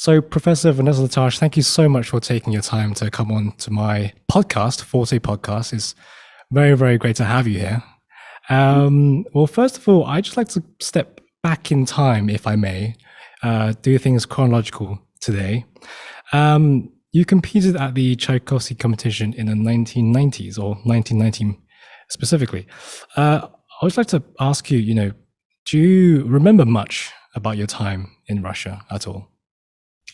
So, Professor Vanessa Latarche, thank you so much for taking your time to come on to my podcast, FORTE podcast. It's very, very great to have you here. Well, first of all, I'd just like to step back in time, if I may, do things chronological today. You competed at the Tchaikovsky competition in the 1990s, or 1990 specifically. I would like to ask you, do you remember much about your time in Russia at all?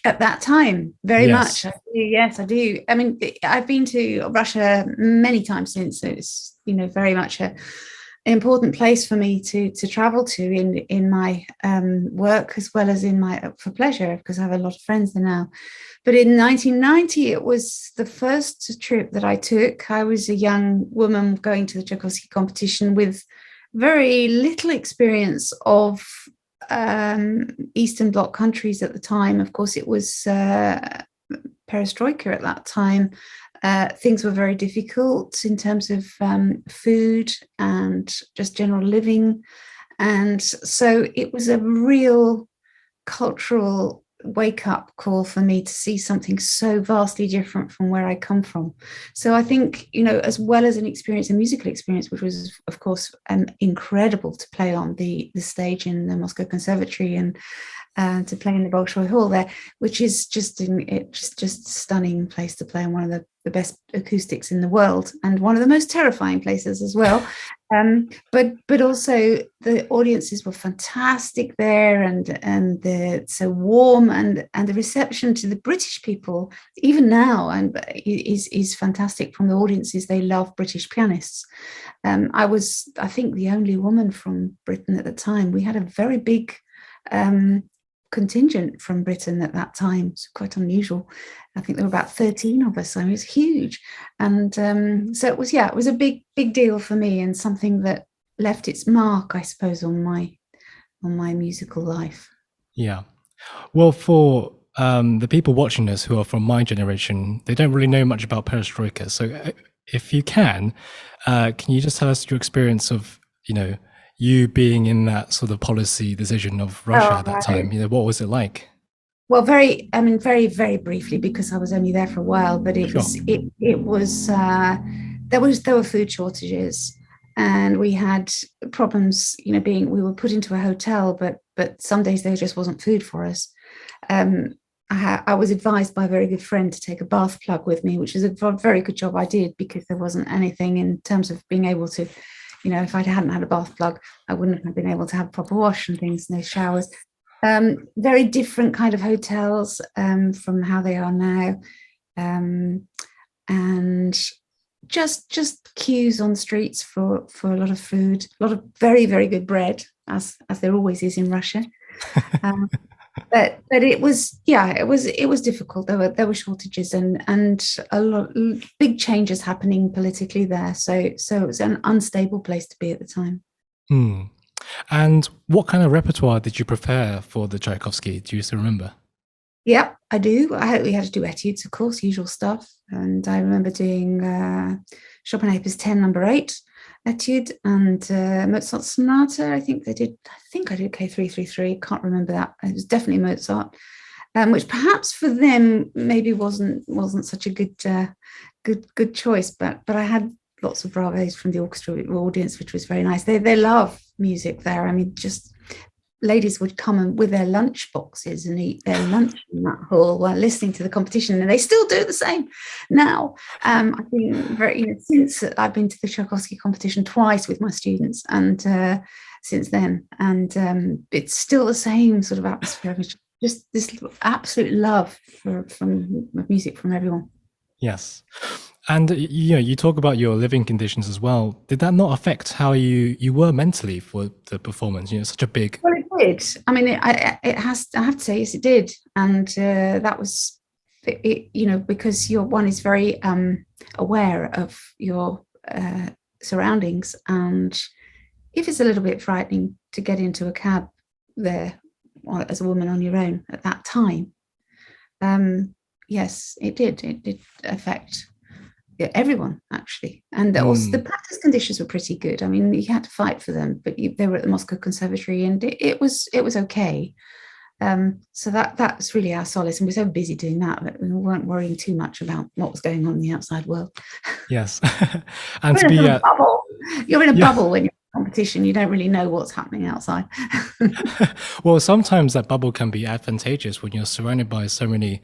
At that time, very Yes. much. I do, yes, I do. I mean, I've been to Russia many times since, so it's very much an important place for me to travel to in my work as well as in my for pleasure, because I have a lot of friends there now. But in 1990, it was the first trip that I took. I was a young woman going to the Tchaikovsky competition with very little experience of Eastern Bloc countries at the time. Of course, it was Perestroika at that time. Things were very difficult in terms of food and just general living. And so it was a real cultural wake-up call for me to see something so vastly different from where I come from. So I think, as well as an experience, a musical experience, which was, of course, incredible to play on the stage in the Moscow Conservatory and to play in the Bolshoi Hall there, which is just stunning place to play, and one of the best acoustics in the world, and one of the most terrifying places as well. But also the audiences were fantastic there, and so warm, and the reception to the British people even now and is fantastic from the audiences. They love British pianists. I was, I think, the only woman from Britain at the time. We had a very big contingent from Britain at that time. It's quite unusual. I think there were about 13 of us, so it was huge. And so it was a big deal for me, and something that left its mark, I suppose, on my musical life. Yeah. Well, for the people watching this who are from my generation, they don't really know much about Perestroika. So if you can you just tell us your experience of, you being in that sort of policy decision of Russia at that time? What was it like? Well, very, very briefly, because I was only there for a while, but it Sure. was there were food shortages, and we had problems, we were put into a hotel, but some days there just wasn't food for us. I was advised by a very good friend to take a bath plug with me, which is a very good job I did, because there wasn't anything in terms of being able to, if I hadn't had a bath plug, I wouldn't have been able to have proper wash and things, no showers. Very different kind of hotels from how they are now, and just queues on streets for a lot of food, a lot of very, very good bread, as there always is in Russia. But it was difficult. There were shortages and a lot big changes happening politically there. So it was an unstable place to be at the time. And what kind of repertoire did you prepare for the Tchaikovsky? Do you still remember? Yeah, I do. We had to do etudes, of course, usual stuff. And I remember doing Schopenhauer's 10 No. 8 etude, and Mozart's sonata. I think I did K333. Can't remember that. It was definitely Mozart, which perhaps for them maybe wasn't such a good choice. But I had lots of bravos from the orchestra audience, which was very nice. They love music there. I mean, just ladies would come with their lunch boxes and eat their lunch in that hall while listening to the competition, and they still do the same now. I think since I've been to the Tchaikovsky competition twice with my students, and since then, and it's still the same sort of atmosphere, just this absolute love from music from everyone. Yes. And you talk about your living conditions as well. Did that not affect how you were mentally for the performance? Such a big. Well, it did. I mean, I have to say, yes, it did, and that was it. Because one is very aware of your surroundings, and if it's a little bit frightening to get into a cab there as a woman on your own at that time, yes, it did. It did affect everyone, actually. And also the practice conditions were pretty good. I mean, you had to fight for them, but they were at the Moscow Conservatory, and it was okay. So that's really our solace, and we're so busy doing that we weren't worrying too much about what was going on in the outside world. Yes. And You're to in be a bubble. You're in a yeah. bubble when you're in competition. You don't really know what's happening outside. Well, sometimes that bubble can be advantageous when you're surrounded by so many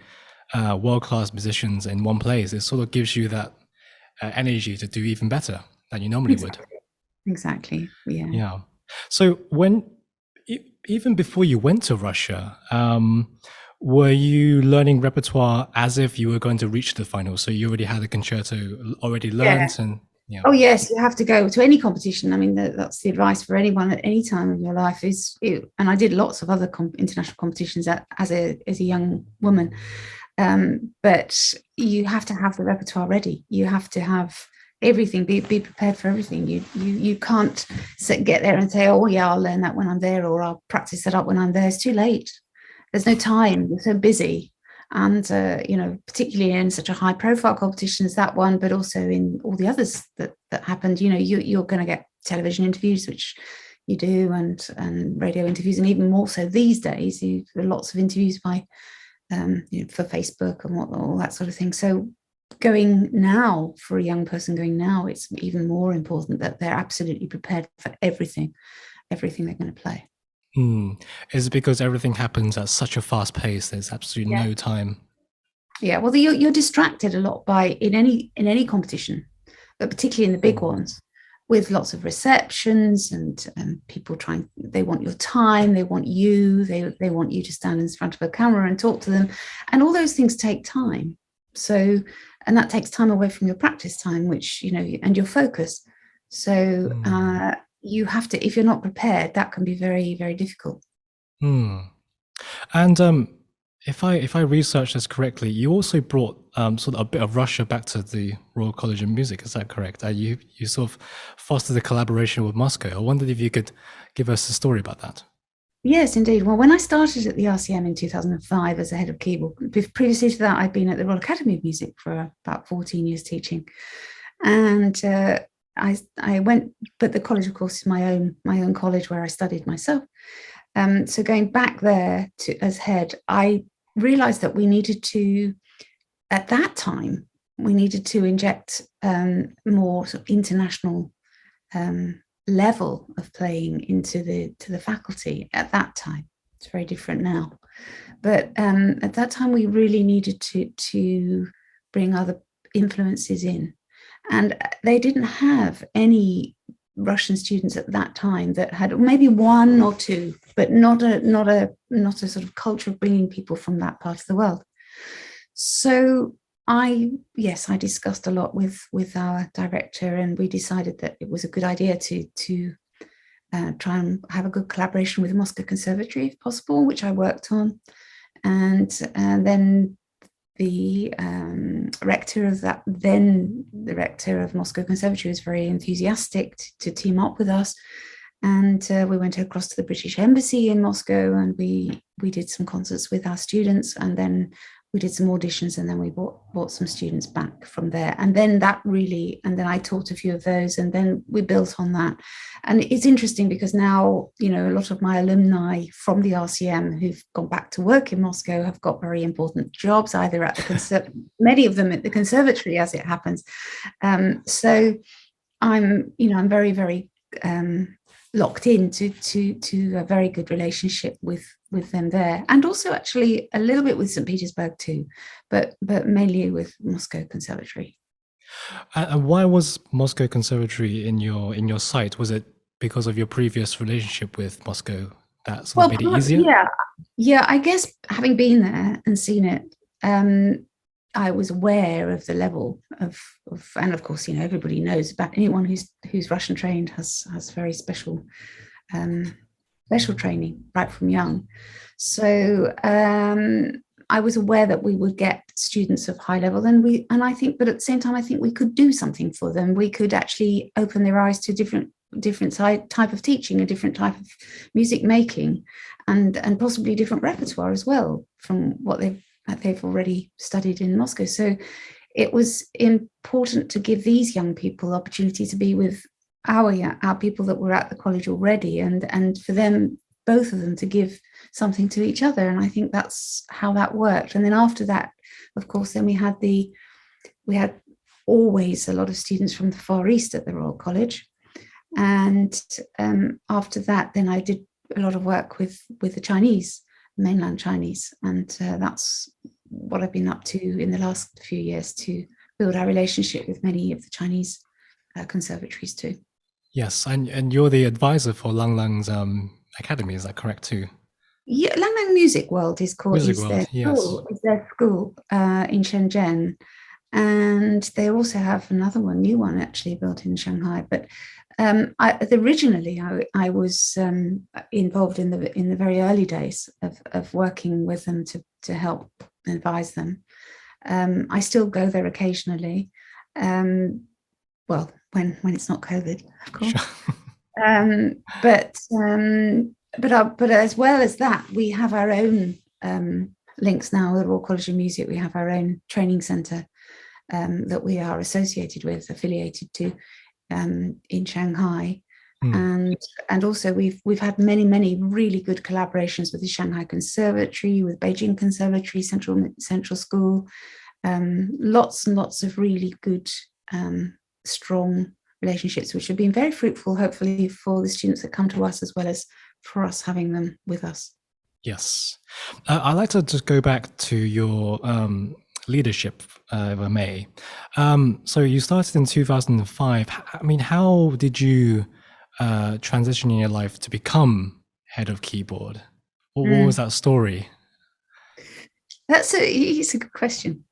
world-class musicians in one place. It sort of gives you that energy to do even better than you normally would. Exactly. Yeah. Yeah. So even before you went to Russia, were you learning repertoire as if you were going to reach the final? So you already had a concerto already learned, and yeah. Oh yes, you have to go to any competition. I mean, that's the advice for anyone at any time of your life. And I did lots of other international competitions as a young woman. But you have to have the repertoire ready. You have to have everything. Be prepared for everything. You can't get there and say, oh yeah, I'll learn that when I'm there, or I'll practice that up when I'm there. It's too late. There's no time. You're so busy. And particularly in such a high-profile competition as that one, but also in all the others that happened, you're going to get television interviews, which you do, and radio interviews, and even more so these days. There are lots of interviews by for Facebook and all that sort of thing. So going now, for a young person going now, it's even more important that they're absolutely prepared for everything they're going to play. Is it because everything happens at such a fast pace? There's absolutely no time. Yeah, well, you're distracted a lot by in any competition, but particularly in the big ones, with lots of receptions and people they want your time, they want you, they want you to stand in front of a camera and talk to them, and all those things take time. So, and that takes time away from your practice time, which and your focus. So you have to, if you're not prepared, that can be very, very difficult. And if I researched this correctly, you also brought sort of a bit of Russia back to the Royal College of Music. Is that correct? You sort of fostered a collaboration with Moscow. I wondered if you could give us a story about that. Yes, indeed. Well, when I started at the RCM in 2005 as a head of keyboard, previously to that, I'd been at the Royal Academy of Music for about 14 years teaching. And I went, but the college, of course, is my own college where I studied myself. So going back there as head, I realized that we needed to, at that time, inject more sort of international level of playing into the faculty at that time. It's very different now, but at that time we really needed to bring other influences in, and they didn't have any Russian students at that time that had maybe one or two, but not a sort of culture of bringing people from that part of the world. So I discussed a lot with our director, and we decided that it was a good idea to try and have a good collaboration with the Moscow Conservatoire, if possible, which I worked on, and then the rector of that, then the rector of Moscow Conservatoire, was very enthusiastic to team up with us, and we went across to the British Embassy in Moscow, and we did some concerts with our students, and then we did some auditions, and then we brought some students back from there. And then and then I taught a few of those, and then we built on that. And it's interesting because now, a lot of my alumni from the RCM who've gone back to work in Moscow have got very important jobs, either at the many of them at the conservatory, as it happens. So I'm very, very locked into a very good relationship with them there, and also actually a little bit with St. Petersburg too, but mainly with Moscow Conservatory. And why was Moscow Conservatory in your sight? Was it because of your previous relationship with Moscow that sort of made it easier? Yeah. I guess having been there and seen it, I was aware of the level of and of course, everybody knows about anyone who's Russian trained has very special training right from young. So I was aware that we would get students of high level, and I think, but at the same time, I think we could do something for them. We could actually open their eyes to different type of teaching, a different type of music making, and possibly different repertoire as well from what they've already studied in Moscow. So it was important to give these young people opportunity to be with our people that were at the college already, and for them both of them to give something to each other. And I think that's how that worked. And then after that, of course, then we had always a lot of students from the Far East at the Royal College. And after that, then I did a lot of work with the Chinese, mainland Chinese. And that's what I've been up to in the last few years, to build our relationship with many of the Chinese conservatories too. Yes, and you're the advisor for Lang Lang's academy, is that correct too? Yeah, Lang Lang Music World is called, Music is World, their school in Shenzhen. And they also have another one, new one actually, built in Shanghai. But originally I was involved in the very early days of working with them to help advise them. I still go there occasionally. Well, when it's not COVID, of course. Sure. But as well as that, we have our own links now with the Royal College of Music. We have our own training centre that we are associated with, affiliated to, in Shanghai. And also we've had many really good collaborations with the Shanghai Conservatory, with Beijing Conservatory, Central School. Lots and lots of really good, strong relationships, which have been very fruitful, hopefully, for the students that come to us, as well as for us having them with us. Yes. I'd like to just go back to your leadership, if I may. So you started in 2005. I mean, how did you transition in your life to become head of keyboard? What was that story? It's a good question.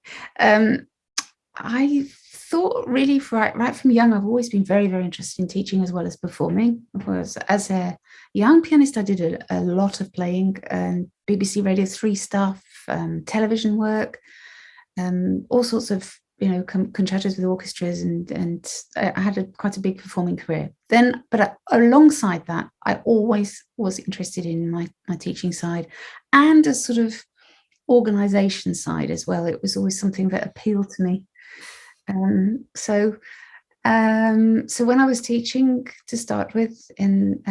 I thought really right from young, I've always been very, very interested in teaching as well as performing. As a young pianist, I did a lot of playing, BBC Radio 3 stuff, television work, all sorts of concertos with orchestras, and I had quite a big performing career. Then, but alongside that, I always was interested in my teaching side and a sort of organization side as well. It was always something that appealed to me. So when I was teaching to start with in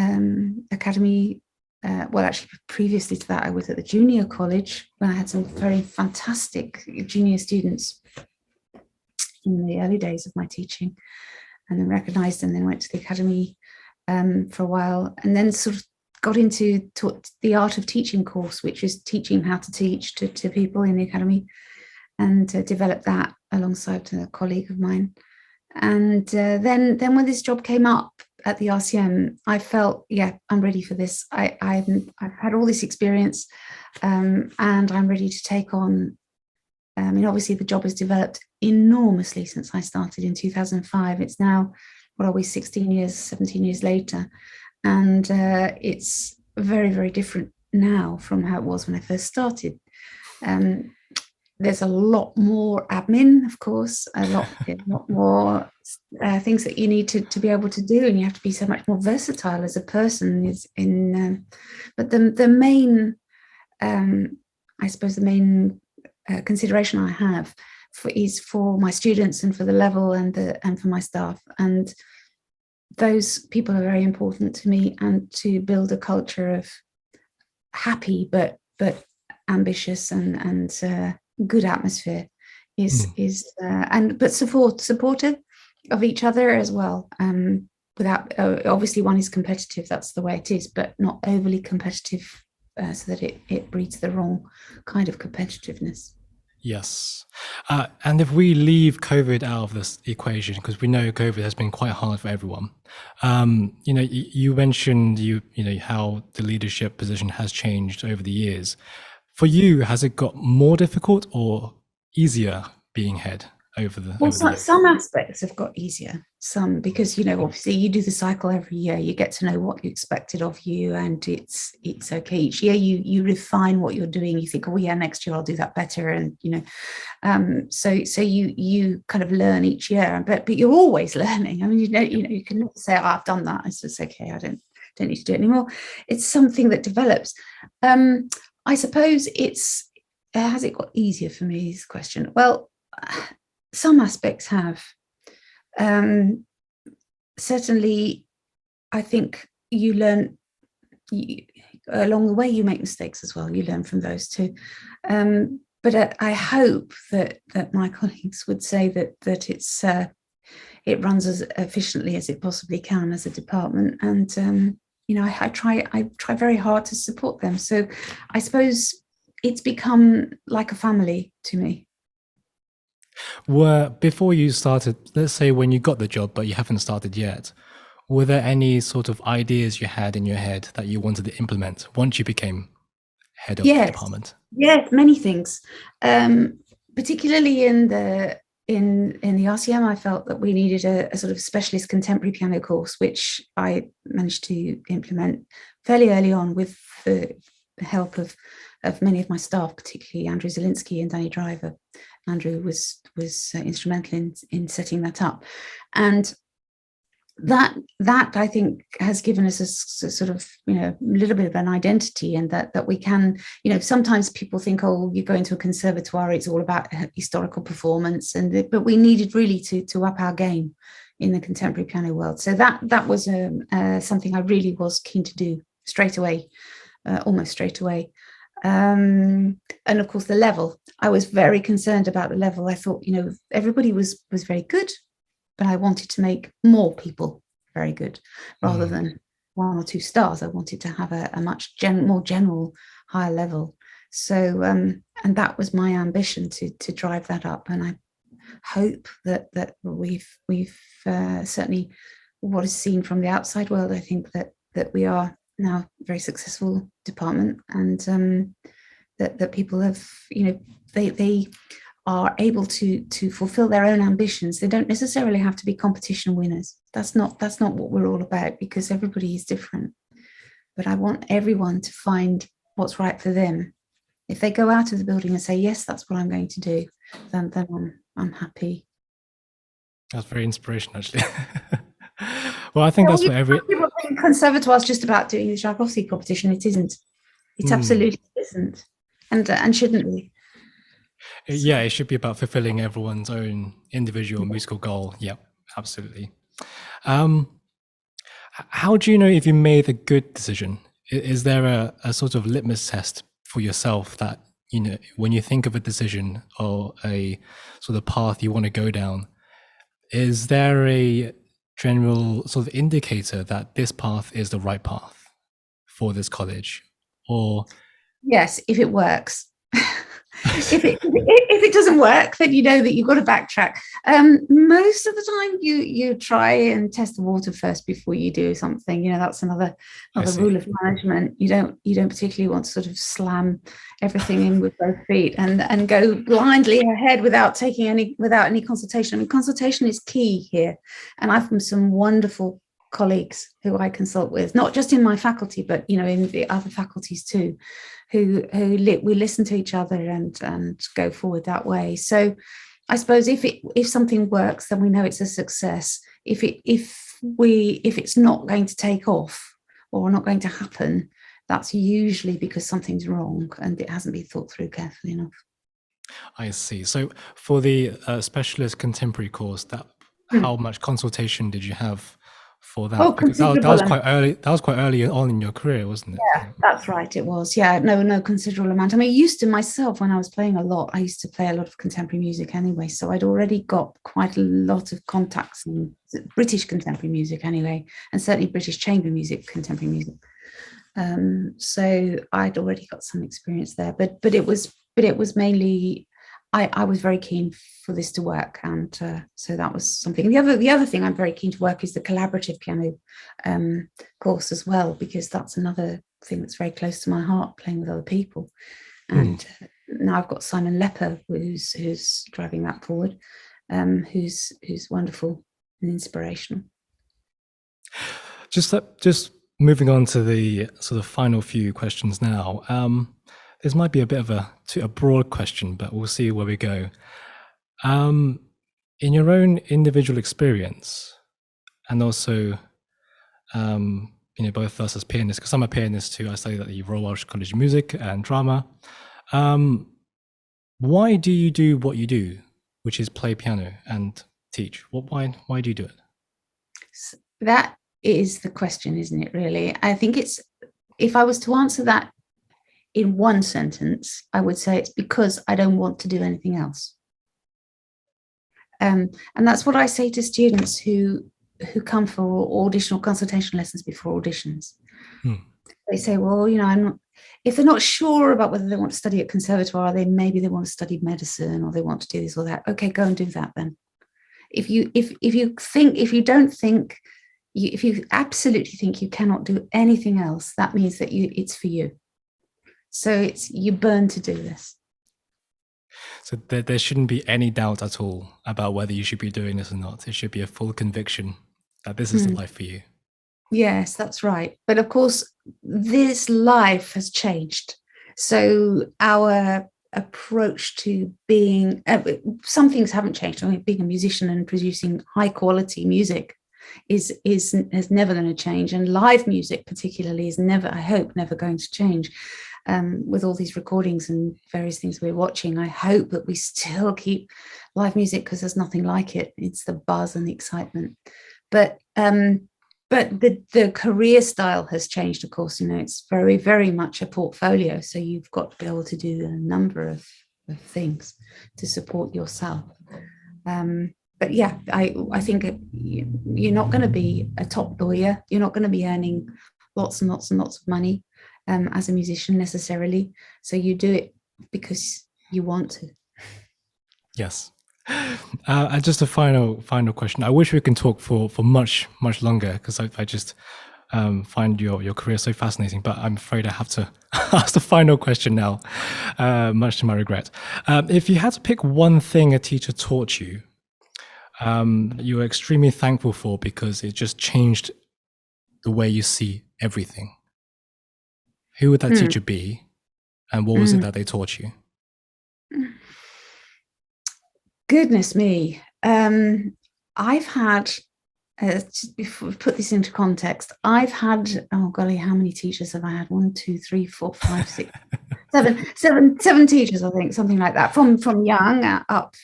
academy, well, actually previously to that, I was at the junior college when I had some very fantastic junior students in the early days of my teaching, and then recognized, and then went to the academy for a while, and then sort of got into the art of teaching course, which is teaching how to teach to people in the academy, and developed that alongside a colleague of mine. And then when this job came up at the RCM, I felt, yeah, I'm ready for this. I've had all this experience, and I'm ready to take on. I mean, obviously the job has developed enormously since I started in 2005. It's now, 17 years later. And it's very, very different now from how it was when I first started. There's a lot more admin, of course, a lot more things that you need to be able to do, and you have to be so much more versatile as a person. But the main, I suppose, the main consideration I have is for my students and for the level and for my staff, and those people are very important to me, and to build a culture of happy but ambitious and good atmosphere but supportive of each other as well. Without obviously one is competitive, that's the way it is, but not overly competitive, so that it breeds the wrong kind of competitiveness. Yes. And if we leave COVID out of this equation, because we know COVID has been quite hard for everyone, you mentioned how the leadership position has changed over the years. For you, has it got more difficult or easier being head over the years? Some aspects have got easier, some, because obviously you do the cycle every year, you get to know what you expected of you, and it's okay. Each year you refine what you're doing, you think, oh yeah, next year I'll do that better, and so you kind of learn each year, but you're always learning. I mean, you can never say, oh, I've done that, it's just okay, I don't need to do it anymore. It's something that develops. I suppose has it got easier for me, is the question. Well, some aspects have. Certainly, I think you learn, along the way you make mistakes as well. You learn from those too. But I hope that my colleagues would say that it runs as efficiently as it possibly can as a department, and I try very hard to support them. So I suppose it's become like a family to me. Before you started, let's say when you got the job, but you haven't started yet, were there any sort of ideas you had in your head that you wanted to implement once you became head of the department? Yes, many things. Particularly in the RCM, I felt that we needed a sort of specialist contemporary piano course, which I managed to implement fairly early on with the help of many of my staff, particularly Andrew Zielinski and Danny Driver. Andrew was instrumental in setting that up, and that I think has given us a sort of little bit of an identity, and that we can, sometimes people think, oh, you go into a conservatoire, it's all about historical performance, but we needed really to up our game in the contemporary piano world. So that was something I really was keen to do straight away, almost straight away. And of course the level, I was very concerned about the level. I thought everybody was very good, but I wanted to make more people very good rather than 1 or 2 stars. I wanted to have a much more general, higher level. So, and that was my ambition to drive that up. And I hope that we've certainly, what is seen from the outside world, I think that we are now a very successful department, and that people have, they are able to fulfill their own ambitions. They don't necessarily have to be competition winners. That's not what we're all about, because everybody is different. But I want everyone to find what's right for them. If they go out of the building and say, yes, that's what I'm going to do, then I'm happy. That's very inspirational, actually. Well, I think that's what people think conservatoire is just about doing the Tchaikovsky competition. It isn't. It absolutely isn't, and shouldn't be. Yeah, it should be about fulfilling everyone's own individual musical goal. Yeah, absolutely. How do you know if you made a good decision? Is there a sort of litmus test for yourself that, when you think of a decision or a sort of path you want to go down, is there a general sort of indicator that this path is the right path for this college? Or yes, if it works. If it doesn't work, then you know that you've got to backtrack. Most of the time you try and test the water first before you do something. That's another rule of management. You don't particularly want to sort of slam everything in with both feet and go blindly ahead without any consultation. I mean, consultation is key here, and I've got some wonderful colleagues who I consult with, not just in my faculty, but in the other faculties too, who we listen to each other and go forward that way. So I suppose if something works, then we know it's a success. If it's not going to take off or not going to happen, that's usually because something's wrong and it hasn't been thought through carefully enough. I see. So for the specialist contemporary course, how much consultation did you have for that? Because that was quite early. That was quite early on in your career, wasn't it? Yeah, that's right. It was. Yeah, no considerable amount. I mean, I used to myself, when I was playing a lot, I used to play a lot of contemporary music anyway. So I'd already got quite a lot of contacts in British contemporary music anyway, and certainly British chamber music, contemporary music. So I'd already got some experience there. But it was mainly, I was very keen for this to work, and so that was something. The other thing I'm very keen to work is the collaborative piano course as well, because that's another thing that's very close to my heart, playing with other people. And now I've got Simon Lepper, who's driving that forward, who's wonderful and inspirational. Just moving on to the sort of final few questions now. This might be a bit of a broad question, but we'll see where we go. In your own individual experience, and also, both of us as pianists, because I'm a pianist too, I studied at the Royal Welsh College of Music and Drama. Why do you do what you do, which is play piano and teach? Why do you do it? That is the question, isn't it, really? I think if I was to answer that in one sentence, I would say it's because I don't want to do anything else. And that's what I say to students who come for audition or consultation lessons before auditions. They say, well, if they're not sure about whether they want to study at conservatoire, maybe they want to study medicine or they want to do this or that. Okay, go and do that then. If you absolutely think you cannot do anything else, that means that it's for you. So you burn to do this. So there shouldn't be any doubt at all about whether you should be doing this or not. It should be a full conviction that this is the life for you. Yes, that's right. But of course, this life has changed. So our approach to being, some things haven't changed. I mean, being a musician and producing high quality music is never going to change. And live music particularly is never, I hope, never going to change. With all these recordings and various things we're watching, I hope that we still keep live music because there's nothing like it. It's the buzz and the excitement. But the career style has changed, of course. It's very, very much a portfolio. So you've got to be able to do a number of things to support yourself. But yeah, I think you're not going to be a top lawyer. You're not going to be earning lots and lots and lots of money as a musician necessarily. So you do it because you want to. Yes. And just a final question. I wish we can talk for much longer because I just find your career so fascinating. But I'm afraid I have to ask the final question now, much to my regret. If you had to pick one thing a teacher taught you, you were extremely thankful for because it just changed the way you see everything, who would that teacher be, and what was it that they taught you? Goodness me. I've had, before put this into context, I've had, oh golly, how many teachers have I had? 1, 2, 3, 4, 5, 6, 7 teachers, I think, something like that, from young up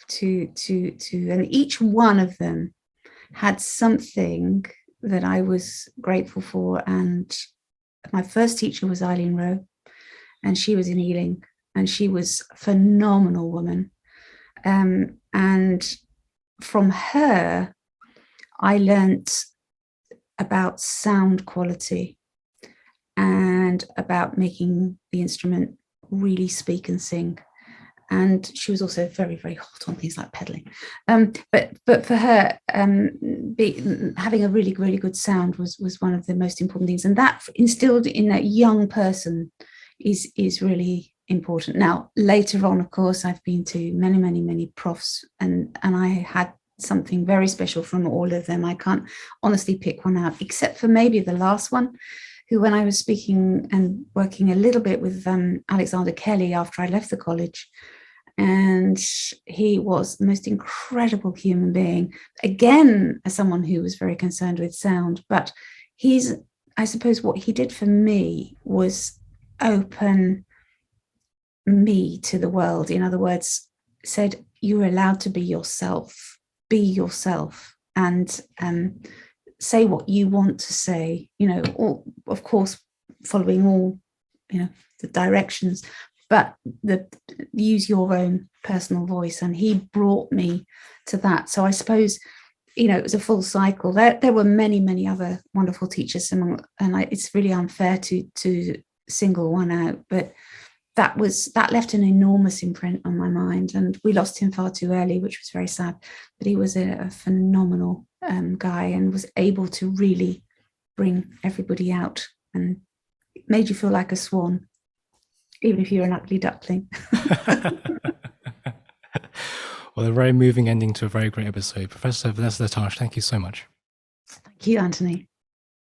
to, and each one of them had something that I was grateful for. And my first teacher was Eileen Rowe, and she was in Ealing, and she was a phenomenal woman. And from her, I learnt about sound quality and about making the instrument really speak and sing. And she was also very, very hot on things like pedaling. But for her, having a really, really good sound was one of the most important things. And that instilled in a young person is really important. Now, later on, of course, I've been to many, many, many profs, and I had something very special from all of them. I can't honestly pick one out, except for maybe the last one, who, when I was speaking and working a little bit with Alexander Kelly after I left the college, and he was the most incredible human being, again, as someone who was very concerned with sound. But I suppose what he did for me was open me to the world. In other words, said, you're allowed to be yourself, and say what you want to say, of course, following all, the directions, but use your own personal voice. And he brought me to that. So I suppose, it was a full cycle. There were many, many other wonderful teachers, and it's really unfair to single one out, but that left an enormous imprint on my mind. And we lost him far too early, which was very sad, but he was a phenomenal guy and was able to really bring everybody out, and it made you feel like a swan, even if you're an ugly duckling. Well, a very moving ending to a very great episode. Professor Vanessa Latarche, thank you so much. Thank you, Anthony.